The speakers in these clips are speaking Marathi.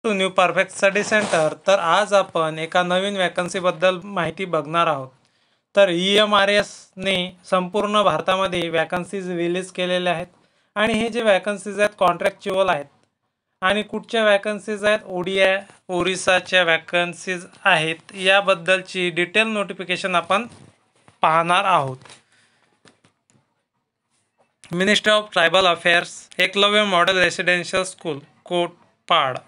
To new perfect study centre. तर आज आपण एका नवीन वॅकन्सीबद्दल माहिती बघणार आहोत। तर EMRSने संपूर्ण भारतामध्ये वॅकन्सीज रिलीज केलेल्या आहेत आणि हे जे वॅकन्सीज आहेत कॉन्ट्रॅक्च्युअल आहेत आणि कुठच्या वॅकन्सीज आहेत ओरिसाच्या वॅकन्सीज आहेत याबद्दलची डिटेल नोटिफिकेशन आपण पाहणार आहोत। Ministry of tribal affairs, Eklavya model residential school, Kotpad.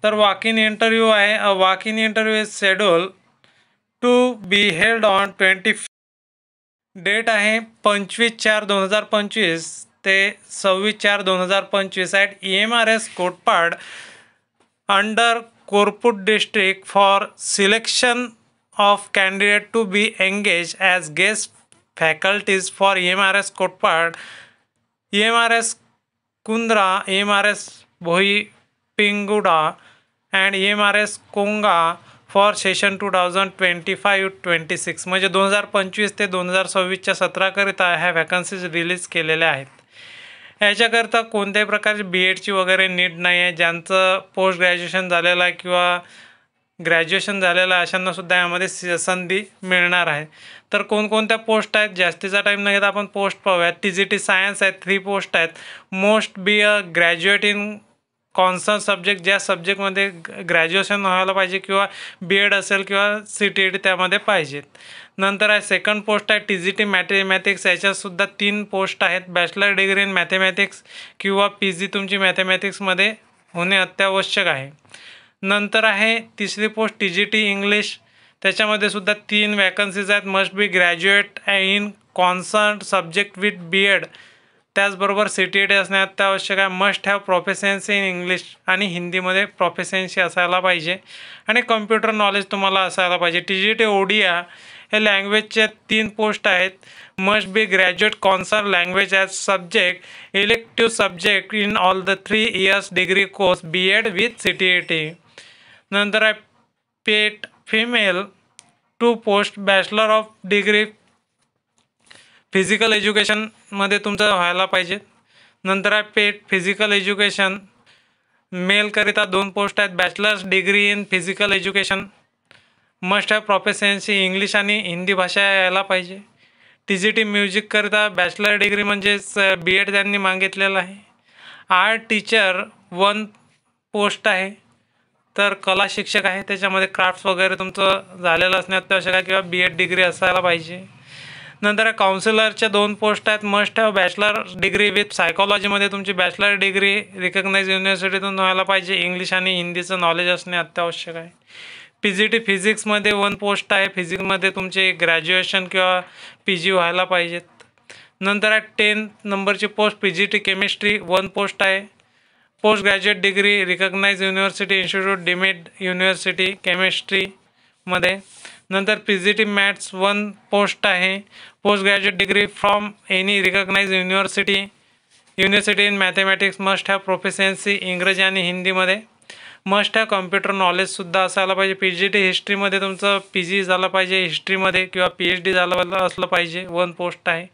तर वॉक इन इंटरव्ह्यू आहे। Walk in interview is schedule to be held on 20। Date आहे 25/4/2025 ते 26/4/2025 at EMRS Kotpad under Koraput district for selection of candidate to be engage as guest faculties for EMRS Kotpad, EMRS Kundra, EMRS Bhoipinguda and EMRS Konga for session 2025-26 म्हणजे 2025 ते 2026च्या सत्राकरिता ह्या वॅकन्सीज रिलीज केलेल्या आहेत। याच्याकरता कोणत्याही प्रकारची BEdची वगैरे नीड नाही आहे। ज्यांचं पोस्ट ग्रॅज्युएशन झालेलं आहे किंवा ग्रॅज्युएशन झालेलं आहे अशांनासुद्धा यामध्ये संधी मिळणार आहे। तर कोणकोणत्या पोस्ट आहेत जास्तीचा टाईम न घेता आपण पोस्ट पाहूयात। TGT सायन्स आहेत, 3 पोस्ट आहेत। Most be a graduate in concern subject, ज्या सब्जेक्टमध्ये ग्रॅज्युएशन व्हायला पाहिजे किंवा BEd असेल किंवा CTET त्यामध्ये पाहिजेत। नंतर आहे सेकंड पोस्ट आहे TGT मॅथमॅटिक्स, याच्यातसुद्धा 3 पोस्ट आहेत। बॅचलर डिग्री इन मॅथमॅटिक्स किंवा PG तुमची मॅथमॅटिक्समध्ये होणे अत्यावश्यक आहे। नंतर आहे तिसरी पोस्ट TGT इंग्लिश, त्याच्यामध्ये सुद्धा 3 वॅकन्सीज आहेत। Must be graduate in concern subject with BEd, त्याचबरोबर CTET असणे अत्यावश्यक आहे। Must have proficiency in English आणि हिंदीमध्ये प्रोफिशियन्सी असायला पाहिजे आणि कम्प्युटर नॉलेज तुम्हाला असायला पाहिजे। TGT ओडिया हे लँग्वेजचे 3 पोस्ट आहेत। Must be graduate concern language as subject, elective subject in all the 3 years degree course BEd with CTET। नंतर आहे PET female 2 post, bachelor of degree physical एज्युकेशनमध्ये तुमचं व्हायला पाहिजे। नंतर आहे पेट फिजिकल एज्युकेशन मेलकरिता 2 पोस्ट आहेत। Bachelor's degree in physical education, must have proficiency English आणि हिंदी भाषा यायला पाहिजे। TGT म्युझिककरिता बॅचलर डिग्री म्हणजेच BEd त्यांनी मागितलेलं आहे। आर्ट टीचर 1 पोस्ट आहे, तर कला शिक्षक आहे, त्याच्यामध्ये क्राफ्ट्स वगैरे तुमचं झालेलं असणे अत्यावश्यक आहे किंवा BEd डिग्री असायला पाहिजे। नंतर काउन्सिलरच्या 2 पोस्ट आहेत। Must have bachelor degree with सायकॉलॉजीमध्ये तुमची बॅचलर डिग्री रिकग्नाइज युनिव्हर्सिटीतून व्हायला पाहिजे। इंग्लिश आणि हिंदीचं नॉलेज असणे अत्यावश्यक आहे। PGT फिजिक्समध्ये 1 पोस्ट आहे, फिजिक्समध्ये तुमचे ग्रॅज्युएशन किंवा PG व्हायला पाहिजेत। नंतर आहे 10 नंबरची पोस्ट PGT केमिस्ट्री 1 पोस्ट आहे। Post graduate degree recognise university institute deemed university केमिस्ट्रीमध्ये। नंतर PGT मॅथ्स 1 पोस्ट आहे। Post graduate degree from any recognise university in mathematics, must have proficiency इंग्रजी आणि हिंदीमध्ये, मस्ट हॅव कम्प्युटर नॉलेजसुद्धा असायला पाहिजे। PGT हिस्ट्रीमध्ये तुमचं PG झालं पाहिजे हिस्ट्रीमध्ये किंवा PhD झालं असलं पाहिजे, 1 पोस्ट आहे।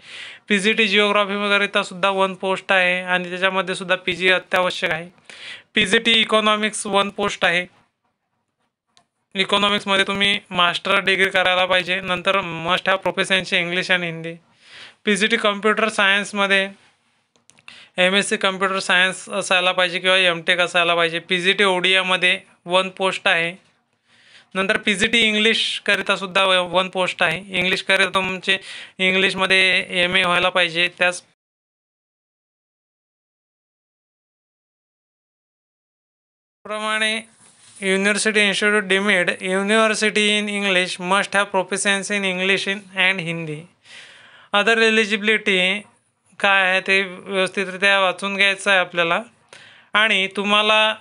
PGT जिओग्राफी वगैरेचा सुद्धा 1 पोस्ट आहे आणि त्याच्यामध्ये सुद्धा PG अत्यावश्यक आहे। PGT इकॉनॉमिक्स 1 पोस्ट आहे, इकॉनॉमिक्समध्ये तुम्ही मास्टर डिग्री करायला पाहिजे। नंतर मस्ट हॅव प्रोफिशियन्सी इंग्लिश आणि हिंदी। PGT कम्प्युटर सायन्समध्ये MSc कम्प्युटर सायन्स असायला पाहिजे किंवा MTech असायला पाहिजे। PGT ओडियामध्ये 1 पोस्ट आहे। नंतर PGT इंग्लिशकरिता सुद्धा 1 पोस्ट आहे। इंग्लिशकरिता तुमचे इंग्लिशमध्ये MA व्हायला पाहिजे। त्याचप्रमाणे university institute deemed university in English, must have proficiency in English and Hindi. Other eligibility काय आहे ते व्यवस्थितरित्या वाचून घ्यायचं आहे आपल्याला। आणि तुम्हाला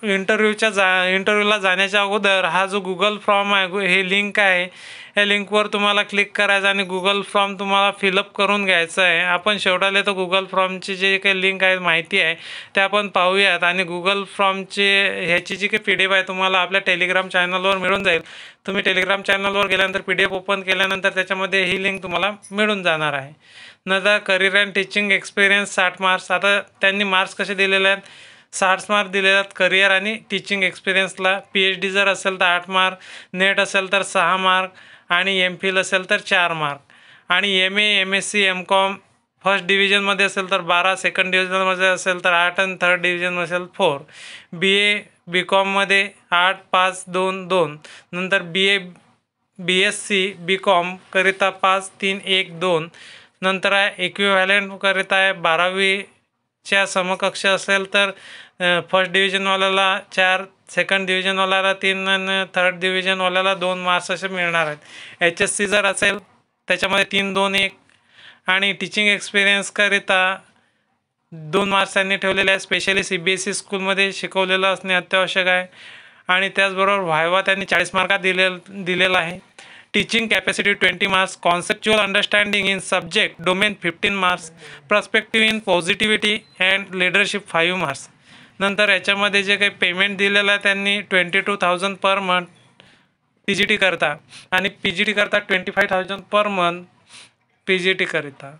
इंटरव्ह्यूला जाण्याच्या अगोदर हा जो गुगल फॉर्म आहे, हे लिंक आहे, या लिंकवर तुम्हाला क्लिक करायचं आणि गुगल फॉर्म तुम्हाला फिलअप करून घ्यायचं आहे। आपण शेवटाला तर गुगल फॉर्मची जे काही लिंक आहे माहिती आहे ते आपण पाहूयात। आणि गुगल फॉर्मचे ह्याची जी काही PDF आहे तुम्हाला आपल्या टेलिग्राम चॅनलवर मिळून जाईल। तुम्ही टेलिग्राम चॅनलवर गेल्यानंतर PDF ओपन केल्यानंतर त्याच्यामध्ये ही लिंक तुम्हाला मिळून जाणार आहे। नंतर career and teaching experience 60 marks. आता त्यांनी मार्क्स कसे दिलेले आहेत 60 मार्क दिलेले आहेत करिअर आणि टीचिंग एक्सपिरियन्सला. PhD जर असेल तर 8 मार्क, नेट असेल तर 6 मार्क आणि MPhil असेल तर 4 मार्क. आणि MA, MSc, MCom फर्स्ट डिव्हिजनमध्ये असेल तर 12, सेकंड डिव्हिजनमध्ये असेल तर 8 आणि थर्ड डिव्हिजन असेल 4. BA, BComमध्ये 8, 5, 2, 2. नंतर BA, BSc, BCom करिता 5, 3, 1, 2. नंतर आहे इक्विव्हॅलेंट करिता आहे 12वीच्या समकक्ष असेल तर फर्स्ट डिव्हिजनवाल्याला 4, सेकंड डिव्हिजनवाल्याला 3 आणि थर्ड डिव्हिजनवाल्याला 2 मार्क्स असे मिळणार आहेत. HSC जर असेल त्याच्यामध्ये 3, 2, 1. आणि टीचिंग एक्सपिरियन्सकरिता 2 मार्क्स त्यांनी ठेवलेले आहे. स्पेशली CBSE स्कूलमध्ये शिकवलेलं असणे अत्यावश्यक आहे. आणि त्याचबरोबर व्हायवा त्यांनी 40 मार्कात दिलेला आहे. Teaching capacity 20 marks, conceptual understanding in subject domain 15 marks, perspective in positivity and leadership 5 marks. नंतर याच्यामध्ये जे काही पेमेंट दिलेलं आहे त्यांनी 22,000 पर मंथ PGT करता आणि PGT करता 25,000 पर मंथ PGT करिता.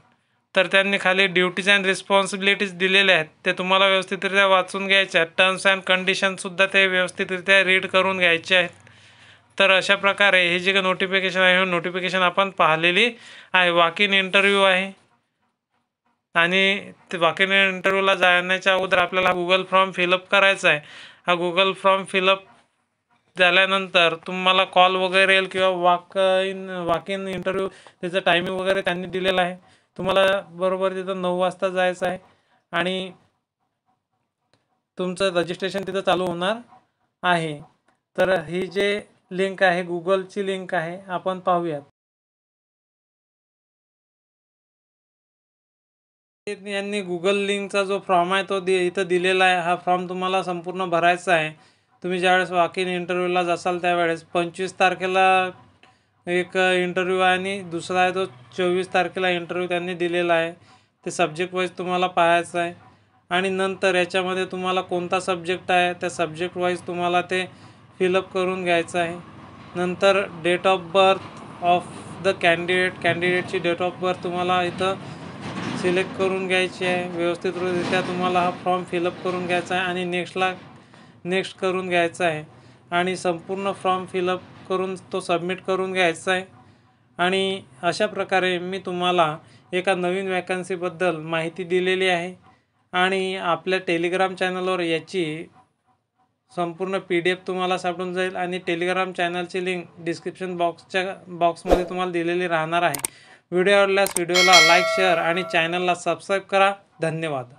तर त्यांनी खाली ड्युटीज अँड रिस्पॉन्सिबिलिटीज दिलेल्या आहेत, ते तुम्हाला व्यवस्थितरित्या वाचून घ्यायचे आहेत. टर्म्स अँड कंडिशनसुद्धा ते व्यवस्थितरित्या रीड करून घ्यायचे आहेत. तर अशा प्रकारे हे जे काही नोटिफिकेशन आहे हे नोटिफिकेशन आपण पाहिलेली आहे. वॉक इन इंटरव्ह्यू आहे आणि ते वॉक इन इंटरव्ह्यूला जाण्याच्या अगोदर आपल्याला गुगल फॉर्म फिलअप करायचा आहे. हा गुगल फॉर्म फिलअप झाल्यानंतर तुम्हाला कॉल वगैरे येईल किंवा वॉक इन इंटरव्ह्यू त्याचं टायमिंग वगैरे त्यांनी दिलेलं आहे. तुम्हाला बरोबर तिथं 9 वाजता जायचं आहे आणि तुमचं रजिस्ट्रेशन तिथं चालू होणार आहे. तर ही जे लिंक आहे गुगलची लिंक आहे, आपण पाहूयात. यांनी गुगल लिंकचा जो फॉर्म आहे तो इथं दिलेला आहे. हा फॉर्म तुम्हाला संपूर्ण भरायचा आहे. तुम्ही ज्यावेळेस वॉक इन इंटरव्ह्यूला जासाल त्यावेळेस 25 तारखेला एक इंटरव्ह्यू आहे आणि दुसरा आहे तो 24 तारखेला इंटरव्ह्यू त्यांनी दिलेला आहे. ते सब्जेक्ट वाईज तुम्हाला पाहायचं आहे आणि नंतर याच्यामध्ये तुम्हाला कोणता सब्जेक्ट आहे त्या सब्जेक्ट वाईज तुम्हाला ते फिलअप करून घ्यायचं आहे. नंतर date of birth of the कॅन्डिडेटची डेट ऑफ बर्थ तुम्हाला इथं सिलेक्ट करून घ्यायची आहे. व्यवस्थितरित्या तुम्हाला हा फॉर्म फिलअप करून घ्यायचा आहे आणि नेक्स्ट करून घ्यायचा आहे आणि संपूर्ण फॉर्म फिलअप करून तो सबमिट करून घ्यायचा आहे. आणि अशा प्रकारे मी तुम्हाला एका नवीन वॅकन्सीबद्दल माहिती दिलेली आहे आणि आपल्या टेलिग्राम चॅनलवर याची संपूर्ण PDF तुम्हाला सापडून जाईल आणि टेलिग्राम चॅनलची लिंक डिस्क्रिप्शन बॉक्समध्ये तुम्हाला दिलेली राहणार आहे. व्हिडिओ आवडल्यास व्हिडिओला लाईक, शेअर आणि चॅनलला सबस्क्राईब करा. धन्यवाद.